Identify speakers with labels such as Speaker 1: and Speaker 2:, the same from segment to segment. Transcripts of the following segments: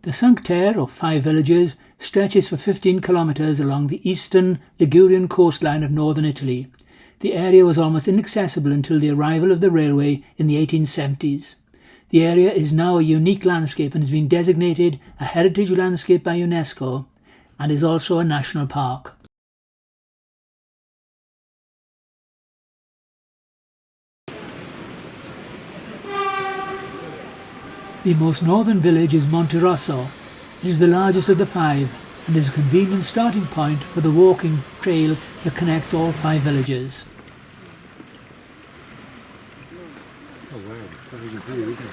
Speaker 1: The Cinque Terre, or Five Villages, stretches for 15 kilometres along the eastern Ligurian coastline of northern Italy. The area was almost inaccessible until the arrival of the railway in the 1870s. The area is now a unique landscape and has been designated a heritage landscape by UNESCO and is also a national park. The most northern village is Monterosso. It is the largest of the five and is a convenient starting point for the walking trail that connects all five villages.
Speaker 2: Oh wow, that is a view, isn't it?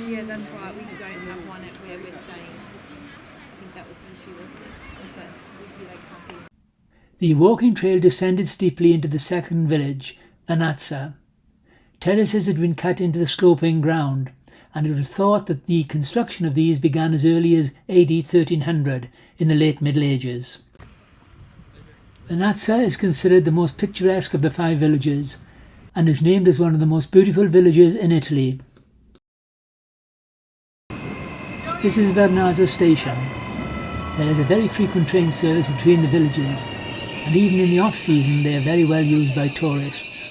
Speaker 3: Yeah, that's right. We don't have one at where we're staying. I think that was the issue, wasn't it? So they can't be.
Speaker 1: The walking trail descended steeply into the second village, Vanazza. Terraces had been cut into the sloping ground, and it was thought that the construction of these began as early as AD 1300 in the late Middle Ages. Vanazza is considered the most picturesque of the five villages and is named as one of the most beautiful villages in Italy. This is Vernazza station. There is a very frequent train service between the villages, and even in the off-season they are very well used by tourists.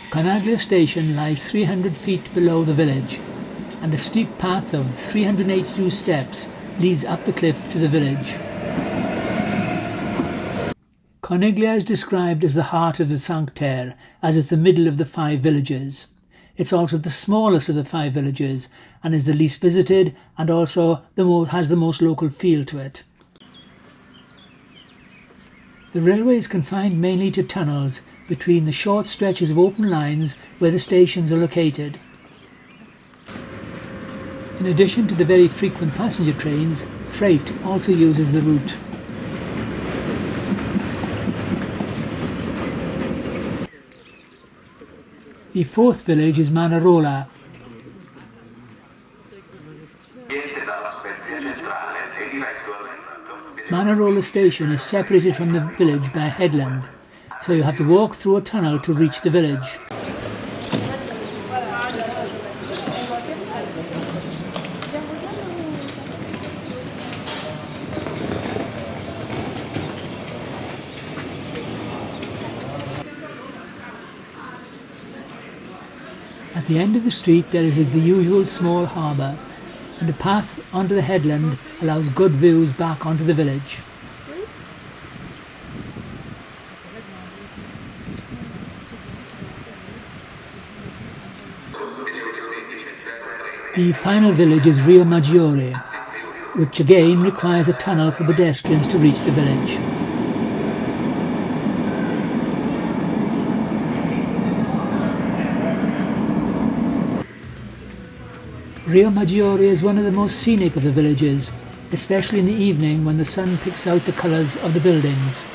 Speaker 1: Conaglia station lies 300 feet below the village, and a steep path of 382 steps leads up the cliff to the village. Conaglia is described as the heart of the Cinque Terre, as it's the middle of the five villages. It's also the smallest of the five villages and is the least visited, and also has the most local feel to it. The railway is confined mainly to tunnels between the short stretches of open lines where the stations are located. In addition to the very frequent passenger trains, freight also uses the route. The fourth village is Manarola. Manarola station is separated from the village by a headland, so you have to walk through a tunnel to reach the village. At the end of the street there is the usual small harbour, and a path onto the headland allows good views back onto the village. The final village is Rio Maggiore, which again requires a tunnel for pedestrians to reach the village. Rio Maggiore is one of the most scenic of the villages, especially in the evening when the sun picks out the colours of the buildings.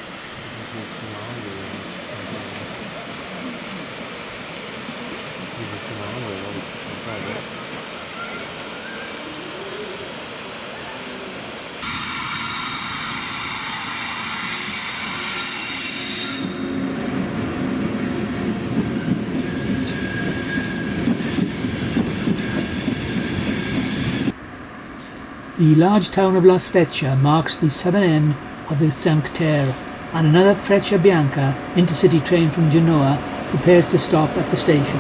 Speaker 1: The large town of La Spezia marks the southern end of the Cinque Terre, and another Freccia Bianca intercity train from Genoa prepares to stop at the station.